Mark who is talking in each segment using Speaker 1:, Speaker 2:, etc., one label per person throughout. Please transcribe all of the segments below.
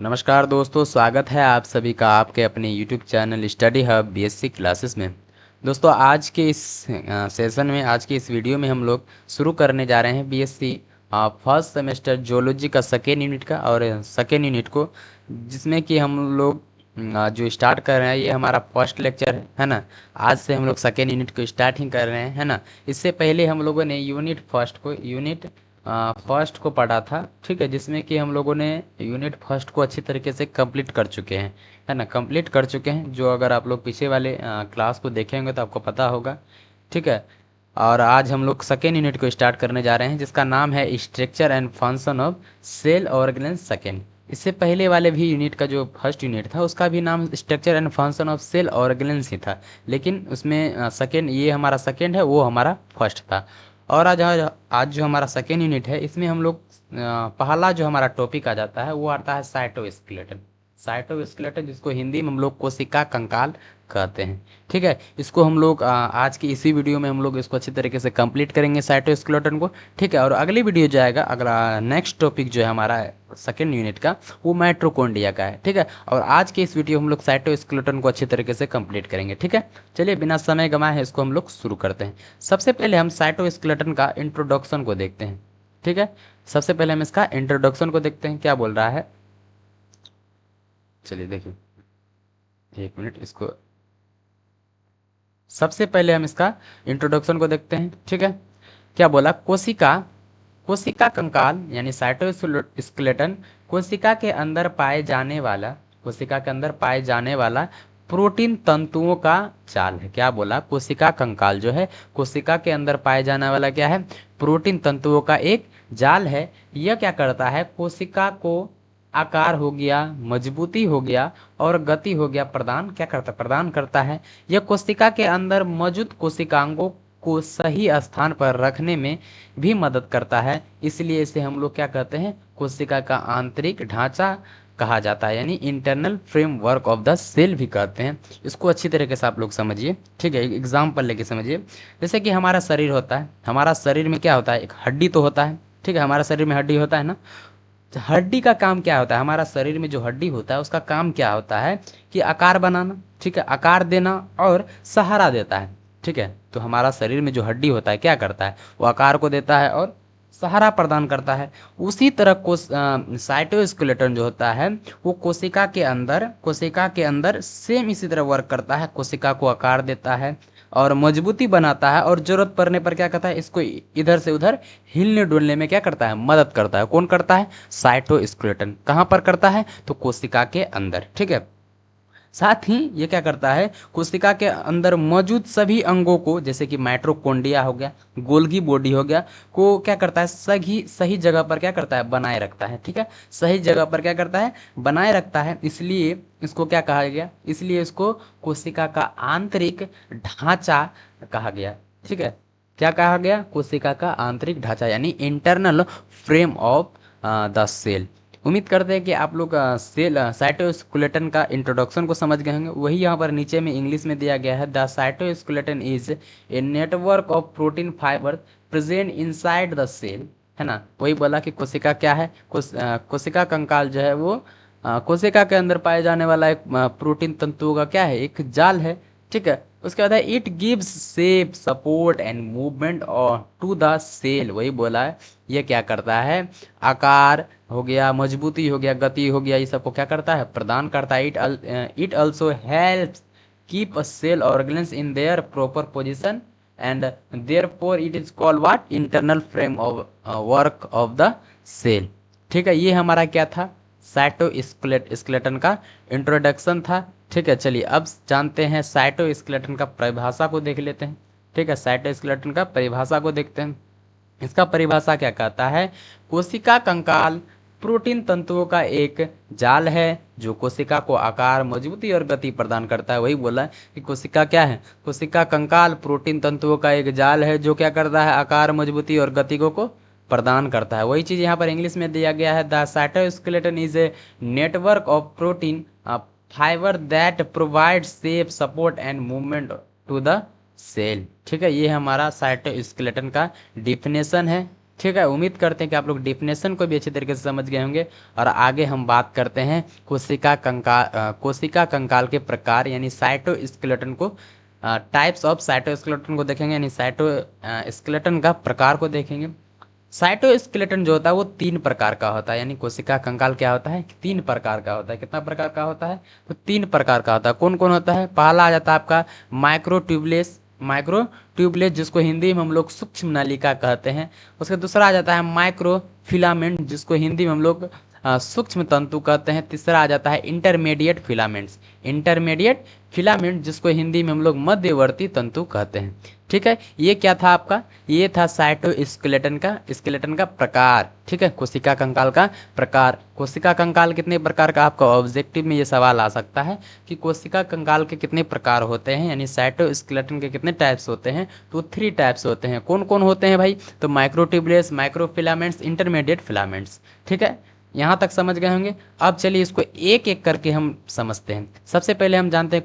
Speaker 1: नमस्कार दोस्तों, स्वागत है आप सभी का आपके अपने YouTube channel study hub BSc classes में। दोस्तों, आज के इस सेशन में, आज के इस वीडियो में हम लोग शुरू करने जा रहे हैं बीएससी फर्स्ट सेमेस्टर जियोलॉजी का सेकेंड यूनिट का और सेकेंड यूनिट को, जिसमें कि हम लोग जो स्टार्ट कर रहे हैं ये हमारा फर्स्ट लेक्चर है ना। आज से हम लोग सेकेंड यूनिट को स्टार्ट ही कर रहे हैं, है ना। इससे पहले हम लोगों ने यूनिट फर्स्ट को पढ़ा था, ठीक है, जिसमें कि हम लोगों ने यूनिट फर्स्ट को अच्छी तरीके से कंप्लीट कर चुके हैं, है ना, कंप्लीट कर चुके हैं। जो अगर आप लोग पीछे वाले क्लास को देखेंगे तो आपको पता होगा, ठीक है। और आज हम लोग सेकेंड यूनिट को स्टार्ट करने जा रहे हैं, जिसका नाम है structure and function of cell organelle second. इससे पहले वाले भी यूनिट का जो फर्स्ट यूनिट था उसका भी नाम structure and function of cell organelles ही था, लेकिन उसमें सेकेंड, ये हमारा सेकेंड है, वो हमारा फर्स्ट था। और आज जो हमारा सेकेंड यूनिट है इसमें हम लोग पहला जो हमारा टॉपिक आ जाता है वो आता है साइटोस्केलेटन। साइटोस्केलेटन, जिसको हिंदी में हम लोग कोशिका कंकाल कहते हैं, ठीक है। इसको हम लोग आज की इसी वीडियो में हम लोग इसको अच्छी तरीके से कंप्लीट करेंगे साइटोस्केलेटन को, ठीक है। और अगली वीडियो जो आएगा, अगला नेक्स्ट टॉपिक जो है हमारा सेकेंड यूनिट का, वो माइटोकॉन्ड्रिया का है, ठीक है। और आज के इस वीडियो हम लोग साइटोस्केलेटन को अच्छी तरीके से कंप्लीट करेंगे, ठीक है। चलिए बिना समय गंवाए है इसको हम लोग शुरू करते हैं। सबसे पहले हम साइटोस्केलेटन का इंट्रोडक्शन को देखते हैं, ठीक है। सबसे पहले हम इसका इंट्रोडक्शन को देखते हैं क्या बोल रहा है। चलिए देखिए, एक मिनट, इसको सबसे पहले हम इसका इंट्रोडक्शन को देखते हैं, ठीक है। क्या बोला, कोशिका कोशिका कंकाल यानी साइटोस्केलेटन कोशिका के अंदर पाए जाने वाला प्रोटीन तंतुओं का जाल है। क्या बोला, कोशिका कंकाल जो है कोशिका के अंदर पाए जाने वाला क्या है, प्रोटीन तंतुओं का एक जाल है। यह क्या करता है, कोशिका को आकार हो गया, मजबूती हो गया और गति हो गया प्रदान करता है। यह कोशिका के अंदर मौजूद कोशिकांगों को सही स्थान पर रखने में भी मदद करता है। इसलिए इसे हम लोग क्या कहते हैं, कोशिका का आंतरिक ढांचा कहा जाता है, यानी internal framework of the cell भी कहते हैं। इसको अच्छी तरीके से आप लोग समझिए, ठीक है, एग्जाम्पल लेके समझिए। जैसे कि हमारा शरीर होता है, हमारा शरीर में क्या होता है, एक हड्डी तो होता है, ठीक है। हमारा शरीर में हड्डी होता है ना। हड्डी का काम क्या होता है, हमारा शरीर में जो हड्डी होता है उसका काम क्या होता है कि आकार बनाना, ठीक है, आकार देना और सहारा देता है, ठीक है। तो हमारा शरीर में जो हड्डी होता है क्या करता है, वो आकार को देता है और सहारा प्रदान करता है। उसी तरह साइटोस्केलेटन जो होता है वो कोशिका के अंदर सेम इसी तरह वर्क करता है, कोशिका को आकार देता है और मजबूती बनाता है, और जरूरत पड़ने पर क्या करता है, इसको इधर से उधर हिलने डुलने में क्या करता है, मदद करता है। कौन करता है, साइटोस्केलेटन। कहाँ पर करता है, तो कोशिका के अंदर, ठीक है। साथ ही ये क्या करता है, कोशिका के अंदर मौजूद सभी अंगों को, जैसे कि माइटोकॉन्ड्रिया हो गया, गोल्गी बॉडी हो गया, को क्या करता है, सही सही जगह पर क्या करता है, बनाए रखता है, ठीक है। सही जगह पर क्या करता है, बनाए रखता है। इसलिए इसको क्या कहा गया, इसलिए इसको कोशिका का आंतरिक ढांचा कहा गया, ठीक है। क्या कहा गया, कोशिका का आंतरिक ढांचा यानी internal frame of the cell. उम्मीद करते हैं कि आप लोग सेल साइटोस्केलेटन का इंट्रोडक्शन को समझ गए होंगे। वही यहाँ पर नीचे में इंग्लिश में दिया गया है, the cytoskeleton is a network of protein fibre present inside the cell, है ना। वही बोला कि कोशिका क्या है, कोशिका कंकाल जो है वो कोशिका के अंदर पाए जाने वाला एक प्रोटीन तंतुओं का क्या है, एक जाल है, ठीक है। उसके बाद है it gives shape support and movement और टू द सेल। वही बोला है, ये क्या करता है, आकार हो गया, मजबूती हो गया, गति हो गया, ये सबको क्या करता है, प्रदान करता है। It also helps keep a cell organs in their proper position and therefore it is called what, internal frame of work of the cell, ठीक है। ये हमारा क्या था, साइटोस्केलेटन का इंट्रोडक्शन था, ठीक है। चलिए अब जानते हैं साइटोस्केलेटन का परिभाषा को देख लेते हैं, ठीक है। साइटोस्केलेटन का परिभाषा को देखते हैं। इसका परिभाषा क्या कहता है, कोशिका कंकाल प्रोटीन तंतुओं का एक जाल है जो कोशिका को आकार, मजबूती और गति प्रदान करता है। वही बोला है कि कोशिका क्या है, कोशिका कंकाल प्रोटीन तंतुओं का एक जाल है जो क्या करता है, आकार, मजबूती और गति को प्रदान करता है। वही चीज़ यहाँ पर इंग्लिश में दिया गया है, the cytoskeleton is a network of protein fibre that provide shape support and movement to the cell, ठीक है। ये हमारा साइटोस्केलेटन का डिफिनेशन है, ठीक है, उम्मीद करते हैं कि आप लोग डिफिनेशन को भी अच्छी तरीके से समझ गए होंगे। और आगे हम बात करते हैं कोशिका कंकाल के प्रकार यानी साइटोस्केलेटन को, टाइप्स ऑफ साइटोस्केलेटन को देखेंगे, यानी साइटोस्केलेटन का प्रकार को देखेंगे। साइटोस्केलेटन जो होता है वो 3 प्रकार का होता है, यानी कोशिका कंकाल क्या होता है, 3 प्रकार का होता है। कितना प्रकार का होता है, तो 3 प्रकार का होता है। कौन कौन होता है, पहला आ जाता है आपका माइक्रो ट्यूबलेस जिसको हिंदी में हम लोग सूक्ष्म नलिका कहते हैं। उसके दूसरा आ जाता है माइक्रो फिलामेंट जिसको हिंदी में हम लोग सूक्ष्म तंतु कहते हैं। तीसरा आ जाता है इंटरमीडिएट फिलामेंट जिसको हिंदी में हम लोग मध्यवर्ती तंतु कहते हैं। ठीक है, ये क्या था आपका, ये था साइटोस्केलेटन का प्रकार। ठीक है, कोशिका कंकाल का प्रकार। कोशिका कंकाल कितने प्रकार का, आपका ऑब्जेक्टिव में ये सवाल आ सकता है कि कोशिका कंकाल के कितने प्रकार होते हैं, यानी साइटोस्केलेटन के कितने टाइप्स होते हैं। तो 3 टाइप्स होते हैं। कौन कौन होते हैं भाई, तो माइक्रोट्यूबुलस, माइक्रोफिलामेंट्स, इंटरमीडिएट फिलामेंट्स। ठीक है, यहाँ तक समझ गए होंगे। अब चलिए इसको एक एक करके हम समझते हैं। सबसे पहले हम जानते हैं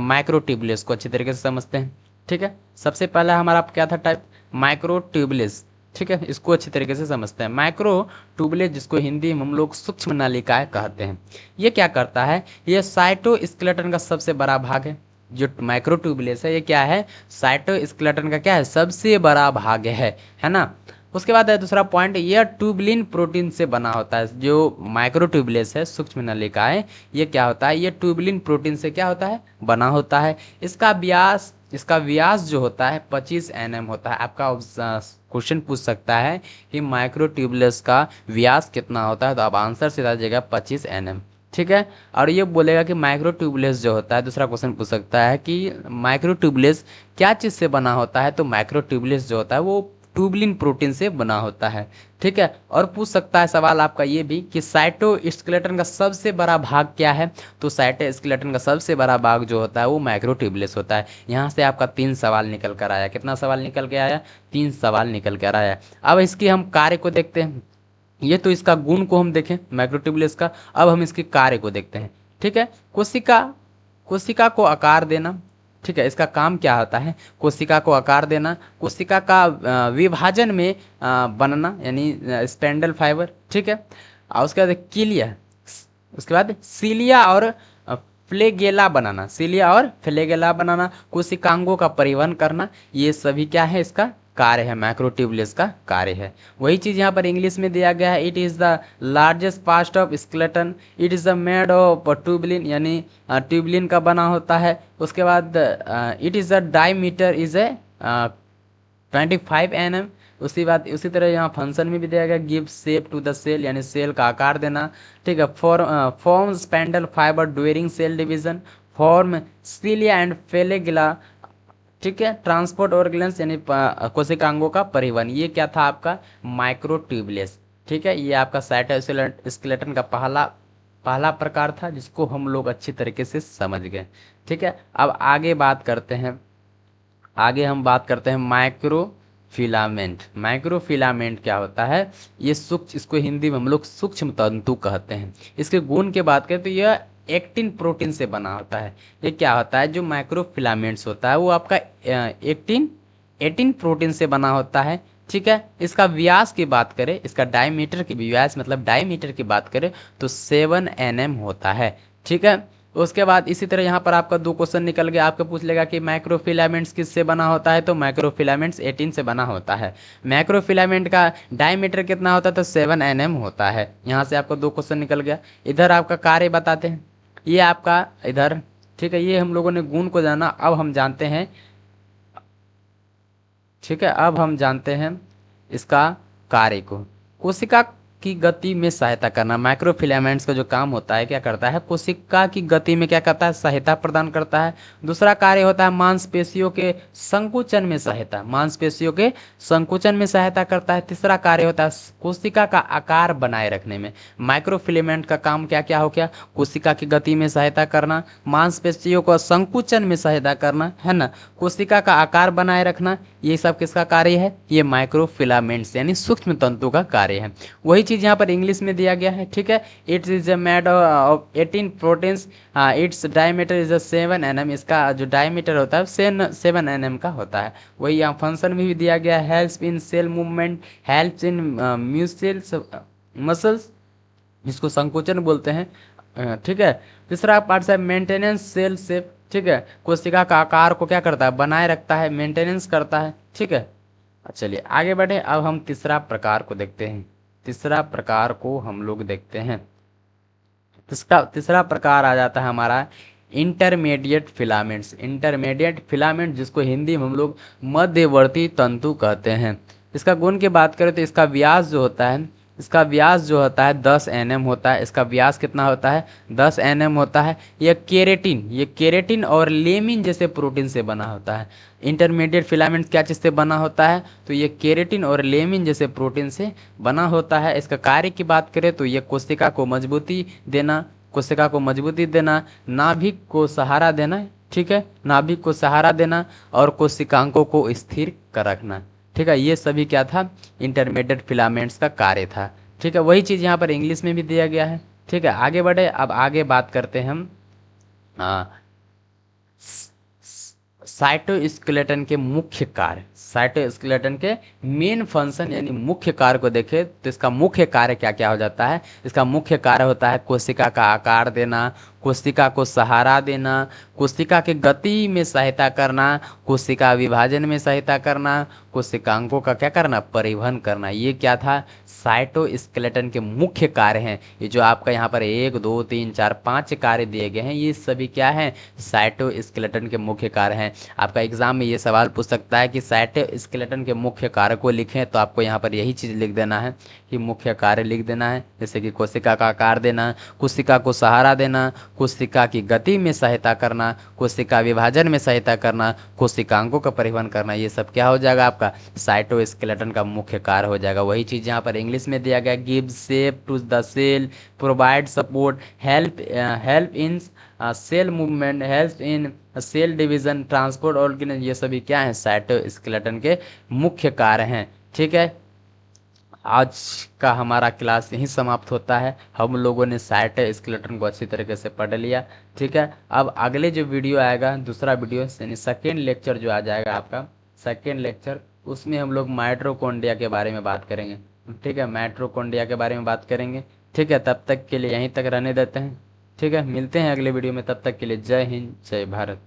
Speaker 1: माइक्रोट्यूबुलस को अच्छी तरीके से समझते हैं। ठीक है, सबसे पहला हमारा क्या था टाइप, माइक्रोट्यूबुलस। ठीक है, इसको अच्छी तरीके से समझते हैं। माइक्रोट्यूबुलस जिसको हिंदी में हम लोग सूक्ष्म नलिकाएं कहते हैं, ये क्या करता है, ये साइटोस्केलेटन का सबसे बड़ा भाग है। जो माइक्रोट्यूबुलस है ये क्या है, साइटोस्केलेटन का क्या है, सबसे बड़ा भाग है ना। उसके बाद है दूसरा पॉइंट, यह ट्यूबलिन प्रोटीन से बना होता है। जो माइक्रोट्यूबुलस है, सूक्ष्म नलिकाएं, ये क्या होता है, ये ट्यूबलिन प्रोटीन से क्या होता है, बना होता है। इसका व्यास जो होता है 25 nm होता है। आपका क्वेश्चन पूछ सकता है कि माइक्रोट्यूबुलस का व्यास कितना होता है, तो आप आंसर से दीजिएगा 25 nm। ठीक है, और ये बोलेगा कि माइक्रोट्यूबुलस जो होता है, दूसरा क्वेश्चन पूछ सकता है कि माइक्रोट्यूबुलस क्या चीज़ से बना होता है, तो माइक्रोट्यूबुलस जो होता है वो ट्यूबलिन प्रोटीन से बना होता है। ठीक है, और पूछ सकता है सवाल आपका ये भी कि साइटोस्केलेटन का सबसे बड़ा भाग क्या है, तो साइटोस्केलेटन का सबसे बड़ा भाग जो होता है वो माइक्रोट्यूबुलस होता है। यहाँ से आपका 3 सवाल निकल कर आया। कितना सवाल निकल के आया, 3 सवाल निकल कर आया। अब इसकी हम कार्य को देखते हैं। ये तो इसका गुण को हम देखें माइक्रोट्यूबुलस का, अब हम इसके कार्य को देखते हैं। ठीक है, कोशिका को आकार देना। ठीक है, इसका काम क्या होता है, कोशिका को आकार देना, कोशिका का विभाजन में बनना, यानी स्पेंडल फाइबर। ठीक है, और उसके बाद किलिया, उसके बाद सीलिया और फ्लेगेला बनाना, कोशिकांगों का परिवहन करना, ये सभी क्या है, इसका कार्य है, माइक्रोट्यूबुलस का कार्य है। वही चीज़ यहाँ पर इंग्लिश में दिया गया है, it is the largest part of skeleton, it is the made of tubulin, यानी ट्यूबलिन का बना होता है। उसके बाद it is the diameter is a 25 nm। उसी तरह यहाँ फंक्शन में भी दिया गया, give shape to the cell, यानी सेल का आकार देना। ठीक है, form spindle fibre during cell division, form cilia and flagella. ठीक है, ट्रांसपोर्ट ऑर्गेन्स यानी कोशिकांगों का परिवहन। ये क्या था आपका माइक्रोट्यूबुलस। ठीक है, ये आपका साइटोस्केलेटन का पहला प्रकार था जिसको हम लोग अच्छी तरीके से समझ गए। ठीक है, अब आगे हम बात करते हैं माइक्रोफिलामेंट क्या होता है, ये इसको हिंदी में हम लोग सूक्ष्म तंतु कहते हैं। इसके गुण की बात करें तो यह एक्टिन प्रोटीन से बना होता है। ये क्या होता है, जो माइक्रोफिलामेंट्स होता है वो आपका एक्टिन प्रोटीन से बना होता है। ठीक है, इसका व्यास की बात करें, इसका डायमीटर की बात करें तो 7 nm होता है। ठीक है, उसके बाद इसी तरह यहाँ पर आपका 2 क्वेश्चन निकल गया। आपका पूछ लेगा कि माइक्रोफिलामेंट्स किससे बना होता है, तो माइक्रोफिलामेंट्स 18 से बना होता है। माइक्रोफिलामेंट का डायमीटर कितना होता है, तो 7 nm होता है। यहाँ से आपको 2 क्वेश्चन निकल गया। इधर आपका कार्य बताते हैं, ये आपका इधर। ठीक है, ये हम लोगों ने गुण को जाना। अब हम जानते हैं, ठीक है, अब हम जानते हैं इसका कार्य को। कोशिका की गति में सहायता करना, माइक्रोफिलामेंट्स का जो काम होता है क्या करता है, कोशिका की गति में क्या करता है, सहायता प्रदान करता है। दूसरा कार्य होता है मांसपेशियों के संकुचन में सहायता करता है। तीसरा कार्य होता है कोशिका का आकार बनाए रखने में। माइक्रोफिलामेंट का काम क्या क्या हो गया, कोशिका की गति में सहायता करना, मांसपेशियों को संकुचन में सहायता करना, है ना, कोशिका का आकार बनाए रखना, ये सब किसका कार्य है, ये माइक्रोफिलामेंट्स यानी सूक्ष्म तंतु का कार्य है। वही चीज़ यहाँ पर इंग्लिश में दिया गया है, ठीक है। It's is made of 18 proteins, its diameter is 7 nm, इसका जो डायमीटर होता है 7 nm का होता है। वही यहाँ फंक्शन भी दिया गया है, helps in cell movement, helps in muscles muscles, इसको संकोचन बोलते हैं, ठीक है। तीसरा पार्ट है मेंटेनेंस सेल शेप, ठीक है, कोशिका का आकार को क्या करता है, बनाए रखता है, मेंटेनेंस करता है, ठीक है। चलिए आगे बढ़े, अब हम तीसरा प्रकार को देखते हैं। तीसरा प्रकार को हम लोग देखते हैं। तीसरा प्रकार आ जाता है हमारा इंटरमीडिएट फिलामेंट्स। इंटरमीडिएट फिलामेंट जिसको हिंदी में हम लोग मध्यवर्ती तंतु कहते हैं। इसका गुण की बात करें तो इसका व्यास जो होता है, इसका व्यास जो होता है 10 nm होता है। इसका व्यास कितना होता है, 10 nm होता है। ये केरेटिन और लेमिन जैसे प्रोटीन से बना होता है। इंटरमीडिएट फिलामेंट क्या चीज़ से बना होता है, तो ये केरेटिन और लेमिन जैसे प्रोटीन से बना होता है। इसका कार्य की बात करें तो ये कोशिका को मजबूती देना, कोशिका को मजबूती देना, नाभिक को सहारा देना, ठीक है, नाभिक को सहारा देना और कोशिकांकों को स्थिर कर रखना, ठीक है। ये सभी क्या था, इंटरमीडिएट फिलामेंट्स का कार्य था, ठीक है। वही चीज़ यहाँ पर इंग्लिश में भी दिया गया है, ठीक है। आगे बढ़े, अब आगे बात करते हैं हम साइटोस्केलेटन के मुख्य कार्य। साइटोस्केलेटन के मेन फंक्शन यानी मुख्य कार्य को देखें तो इसका मुख्य कार्य क्या क्या हो जाता है। इसका मुख्य कार्य होता है कोशिका का आकार देना, कोशिका को सहारा देना, कोशिका की गति में सहायता करना, कोशिका विभाजन में सहायता करना, कोशिकांकों का क्या करना, परिवहन करना। ये क्या था, साइटोस्केलेटन के मुख्य कार्य हैं। ये जो आपका यहाँ पर 1 2 3 4 5 कार्य दिए गए हैं, ये सभी क्या हैं, साइटोस्केलेटन के मुख्य कार्य हैं। आपका एग्जाम में ये सवाल पूछ सकता है कि साइटोस्केलेटन के मुख्य कार्य को लिखें, तो आपको यहाँ पर यही चीज़ लिख देना है कि मुख्य कार्य लिख देना है। जैसे कि कोशिका का आकार देना, कोशिका को सहारा देना, कोशिका की गति में सहायता करना, कोशिका विभाजन में सहायता करना, कोशिकांकों का परिवहन करना, ये सब क्या हो जाएगा, आपका साइटोस्केलेटन का मुख्य कार्य हो जाएगा। वही चीज़ यहाँ पर इंग्लिश में दिया गया, give shape to the cell, provide support, help in cell movement, help in cell division, transport organise, ये सभी क्या हैं, साइटोस्केलेटन के मुख्य कार्य हैं, ठीक है। आज का हमारा क्लास यहीं समाप्त होता है। हम लोगों ने साइटोस्केलेटन को अच्छी तरीके से पढ़ लिया, ठीक है। अब अगले जो वीडियो आएगा, दूसरा वीडियो यानी सेकेंड लेक्चर जो आ जाएगा आपका, सेकेंड लेक्चर, उसमें हम लोग माइटोकॉन्ड्रिया के बारे में बात करेंगे, ठीक है, माइटोकॉन्ड्रिया के बारे में बात करेंगे, ठीक है। तब तक के लिए यहीं तक रहने देते हैं, ठीक है। मिलते हैं अगले वीडियो में, तब तक के लिए जय हिंद जय भारत।